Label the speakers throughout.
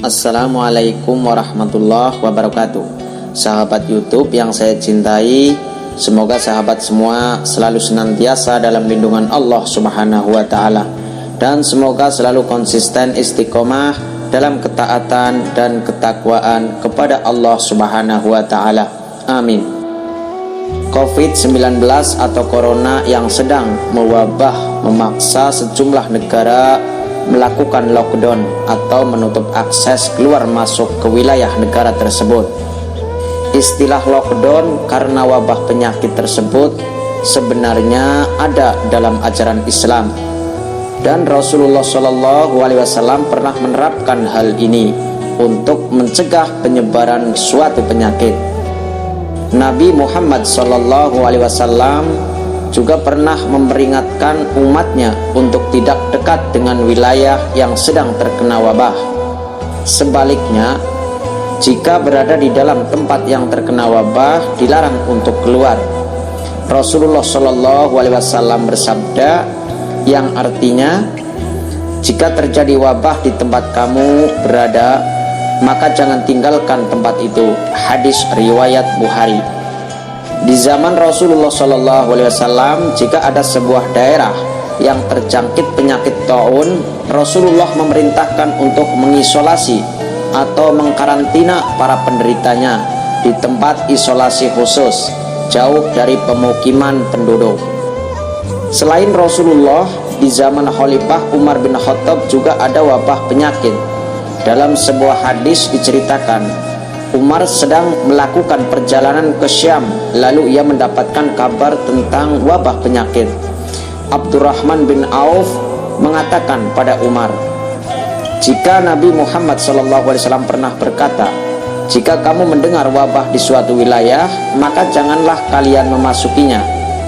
Speaker 1: Assalamualaikum warahmatullahi wabarakatuh. Sahabat YouTube yang saya cintai, semoga sahabat semua selalu senantiasa dalam lindungan Allah Subhanahu wa taala, dan semoga selalu konsisten istiqomah dalam ketaatan dan ketakwaan kepada Allah Subhanahu wa taala. Amin. COVID-19 atau Corona yang sedang mewabah memaksa sejumlah negara melakukan lockdown atau menutup akses keluar masuk ke wilayah negara tersebut. Istilah lockdown karena wabah penyakit tersebut sebenarnya ada dalam ajaran Islam, dan Rasulullah SAW pernah menerapkan hal ini untuk mencegah penyebaran suatu penyakit. Nabi Muhammad SAW juga pernah memperingatkan umatnya untuk tidak dekat dengan wilayah yang sedang terkena wabah. Sebaliknya, jika berada di dalam tempat yang terkena wabah, dilarang untuk keluar. Rasulullah SAW bersabda, yang artinya, jika terjadi wabah di tempat kamu berada, maka jangan tinggalkan tempat itu. Hadis riwayat Bukhari. Di zaman Rasulullah SAW, jika ada sebuah daerah yang terjangkit penyakit taun, Rasulullah memerintahkan untuk mengisolasi atau mengkarantina para penderitanya di tempat isolasi khusus, jauh dari pemukiman penduduk. Selain Rasulullah, di zaman Khalifah Umar bin Khattab juga ada wabah penyakit. Dalam sebuah hadis diceritakan, Umar sedang melakukan perjalanan ke Syam, lalu ia mendapatkan kabar tentang wabah penyakit. Abdurrahman bin Auf mengatakan pada Umar, jika Nabi Muhammad SAW pernah berkata, jika kamu mendengar wabah di suatu wilayah, maka janganlah kalian memasukinya.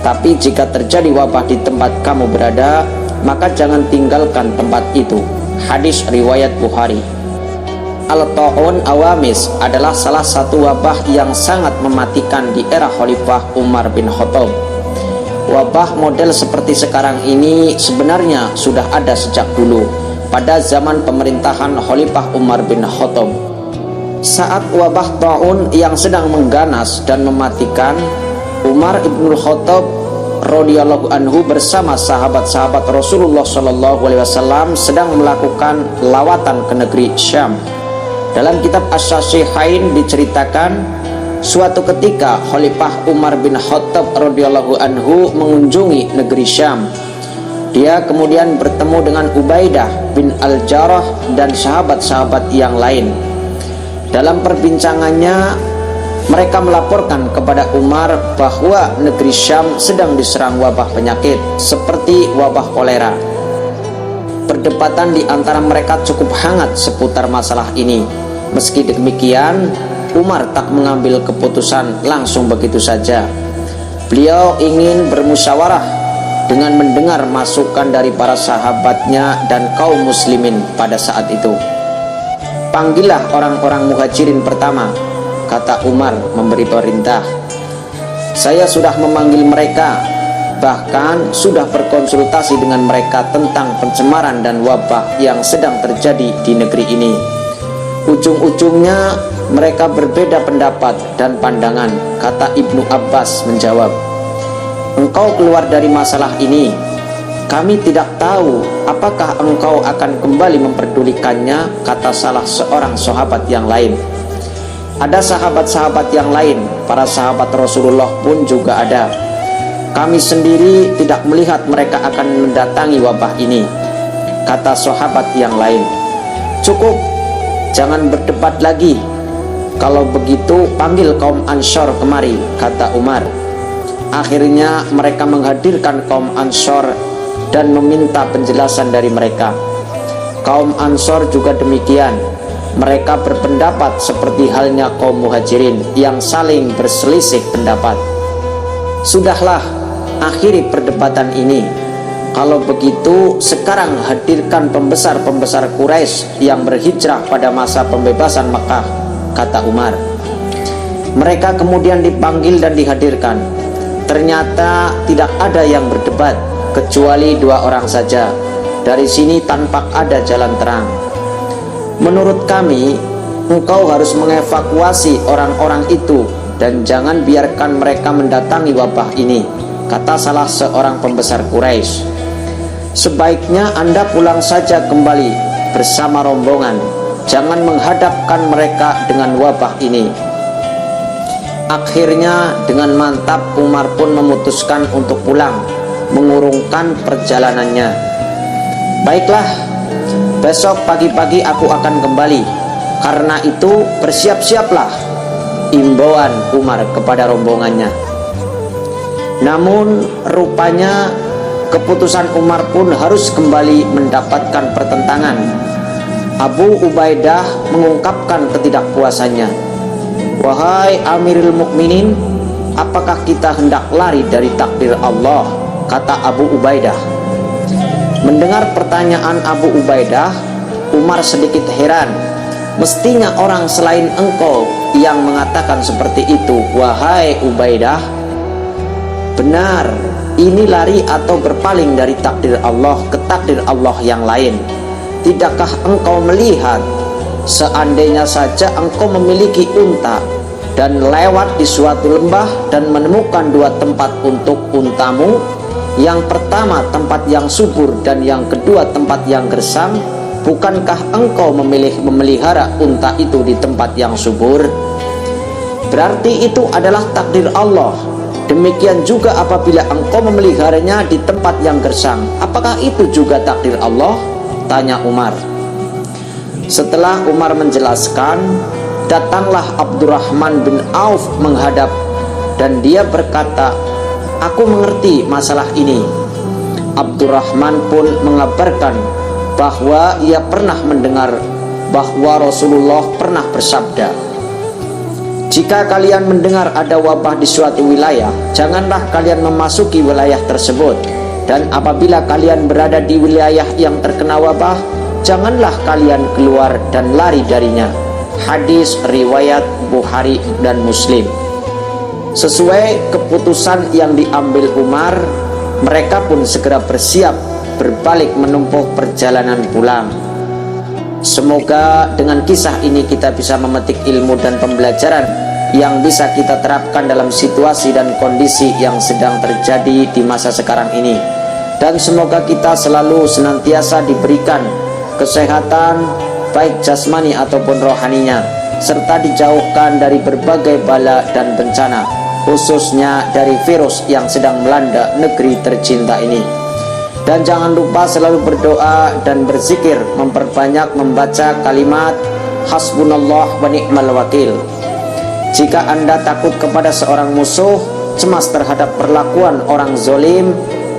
Speaker 1: Tapi jika terjadi wabah di tempat kamu berada, maka jangan tinggalkan tempat itu. Hadis riwayat Bukhari. Al-Ta'un Awamis adalah salah satu wabah yang sangat mematikan di era Khalifah Umar bin Khattab. Wabah model seperti sekarang ini sebenarnya sudah ada sejak dulu, pada zaman pemerintahan Khalifah Umar bin Khattab. Saat wabah ta'un yang sedang mengganas dan mematikan, Umar ibn Khattab radhiyallahu anhu bersama sahabat-sahabat Rasulullah SAW sedang melakukan lawatan ke negeri Syam. Dalam kitab As-Sahihain diceritakan, suatu ketika Khalifah Umar bin Khattab radhiyallahu anhu mengunjungi negeri Syam. Dia kemudian bertemu dengan Ubaidah bin Al-Jarrah dan sahabat-sahabat yang lain. Dalam perbincangannya, mereka melaporkan kepada Umar bahwa negeri Syam sedang diserang wabah penyakit seperti wabah kolera. Perdebatan di antara mereka cukup hangat seputar masalah ini. Meski demikian, Umar tak mengambil keputusan langsung begitu saja. Beliau ingin bermusyawarah dengan mendengar masukan dari para sahabatnya dan kaum muslimin pada saat itu. Panggillah orang-orang muhajirin pertama, kata Umar memberi perintah. Saya sudah memanggil mereka, bahkan sudah berkonsultasi dengan mereka tentang pencemaran dan wabah yang sedang terjadi di negeri ini. Ujung-ujungnya mereka berbeda pendapat dan pandangan, kata Ibnu Abbas menjawab. Engkau keluar dari masalah ini, kami tidak tahu apakah engkau akan kembali memperdulikannya, kata salah seorang sahabat yang lain. Ada sahabat-sahabat yang lain, para sahabat Rasulullah pun juga ada. Kami sendiri tidak melihat mereka akan mendatangi wabah ini, kata sahabat yang lain. Cukup, jangan berdebat lagi. Kalau begitu panggil kaum Ansor kemari, kata Umar. Akhirnya mereka menghadirkan kaum Ansor dan meminta penjelasan dari mereka. Kaum Ansor juga demikian. Mereka berpendapat seperti halnya kaum Muhajirin yang saling berselisih pendapat. Sudahlah, akhiri perdebatan ini. Kalau begitu, sekarang hadirkan pembesar-pembesar Quraisy yang berhijrah pada masa pembebasan Mekah, kata Umar. Mereka kemudian dipanggil dan dihadirkan. Ternyata tidak ada yang berdebat, kecuali dua orang saja. Dari sini tampak ada jalan terang. Menurut kami, engkau harus mengevakuasi orang-orang itu dan jangan biarkan mereka mendatangi wabah ini, kata salah seorang pembesar Quraisy. Sebaiknya Anda pulang saja kembali bersama rombongan, jangan menghadapkan mereka dengan wabah ini. Akhirnya dengan mantap Umar pun memutuskan untuk pulang, mengurungkan perjalanannya. Baiklah, besok pagi-pagi aku akan kembali. Karena itu bersiap-siaplah, imbauan Umar kepada rombongannya. Namun rupanya keputusan Umar pun harus kembali mendapatkan pertentangan. Abu Ubaidah mengungkapkan ketidakpuasannya. Wahai Amirul Mukminin, apakah kita hendak lari dari takdir Allah? Kata Abu Ubaidah. Mendengar pertanyaan Abu Ubaidah, Umar sedikit heran. Mestinya orang selain engkau yang mengatakan seperti itu, wahai Ubaidah. Benar, ini lari atau berpaling dari takdir Allah ke takdir Allah yang lain. Tidakkah engkau melihat, seandainya saja engkau memiliki unta dan lewat di suatu lembah dan menemukan dua tempat untuk untamu, yang pertama tempat yang subur dan yang kedua tempat yang gersam, bukankah engkau memilih memelihara unta itu di tempat yang subur? Berarti itu adalah takdir Allah. Demikian juga apabila engkau memeliharanya di tempat yang gersam, apakah itu juga takdir Allah? Tanya Umar. Setelah Umar menjelaskan, datanglah Abdurrahman bin Auf menghadap dan dia berkata, aku mengerti masalah ini. Abdurrahman pun mengabarkan bahwa ia pernah mendengar bahwa Rasulullah pernah bersabda, jika kalian mendengar ada wabah di suatu wilayah, janganlah kalian memasuki wilayah tersebut. Dan apabila kalian berada di wilayah yang terkena wabah, janganlah kalian keluar dan lari darinya. Hadis riwayat Bukhari dan Muslim. Sesuai keputusan yang diambil Umar, mereka pun segera bersiap berbalik menempuh perjalanan pulang. Semoga dengan kisah ini kita bisa memetik ilmu dan pembelajaran yang bisa kita terapkan dalam situasi dan kondisi yang sedang terjadi di masa sekarang ini. Dan semoga kita selalu senantiasa diberikan kesehatan baik jasmani ataupun rohaninya, serta dijauhkan dari berbagai bala dan bencana, khususnya dari virus yang sedang melanda negeri tercinta ini. Dan jangan lupa selalu berdoa dan berzikir, memperbanyak membaca kalimat hasbunallah wa ni'mal wakil. Jika Anda takut kepada seorang musuh, cemas terhadap perlakuan orang zolim,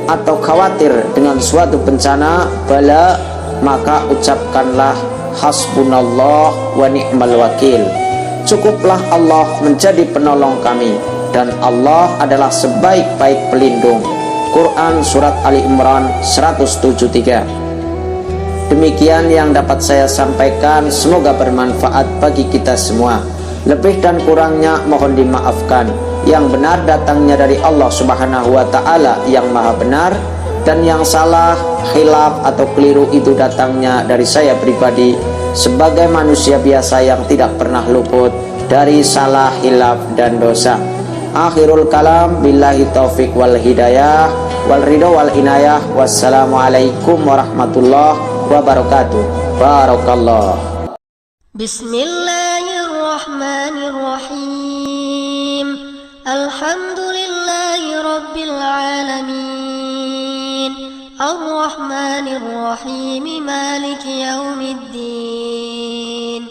Speaker 1: atau khawatir dengan suatu bencana, bala, maka ucapkanlah hasbunallah wa ni'mal wakil. Cukuplah Allah menjadi penolong kami, dan Allah adalah sebaik-baik pelindung. Quran Surat Ali Imran 173. Demikian yang dapat saya sampaikan, semoga bermanfaat bagi kita semua. Lebih dan kurangnya mohon dimaafkan. Yang benar datangnya dari Allah Subhanahu wa Ta'ala yang maha benar, dan yang salah, khilaf atau keliru itu datangnya dari saya pribadi sebagai manusia biasa yang tidak pernah luput dari salah, khilaf dan dosa. Akhirul kalam, billahi taufik wal hidayah wal ridho wal inayah. Wassalamualaikum warahmatullahi wabarakatuh. Barakallah.
Speaker 2: Bismillahirrahmanirrahim. Alhamdulillahi rabbil alamin. Ar-Rahmanir-Rahim, Maliki yaumiddin.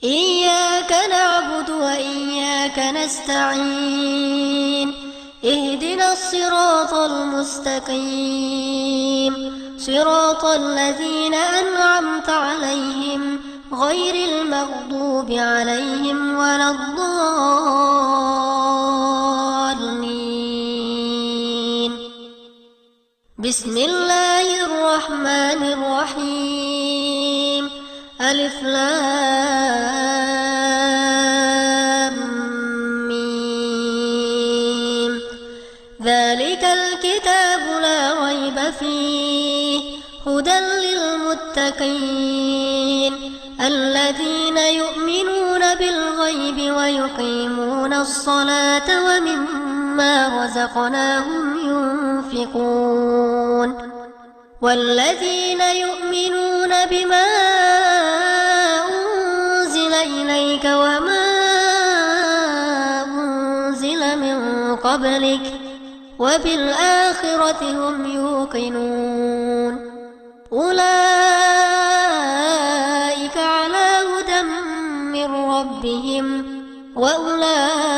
Speaker 2: Iyyaka na'budu wa iyyaka nasta'in. Ihdinas siratal mustaqim. Siratal ladzina an'amta 'alaihim ghairil maghdubi 'alaihim waladdallin. Bismillahirrahmanirrahim. Alif Lam Mim. Dzalikal kitabu la raiba fihi hudan lil muttaqin. الذين يؤمنون بالغيب ويقيمون الصلاة ومما رزقناهم ينفقون والذين يؤمنون بما أنزل إليك وما أنزل من قبلك وبالآخرة هم يوقنون أولئك على هدى من ربهم وأولئك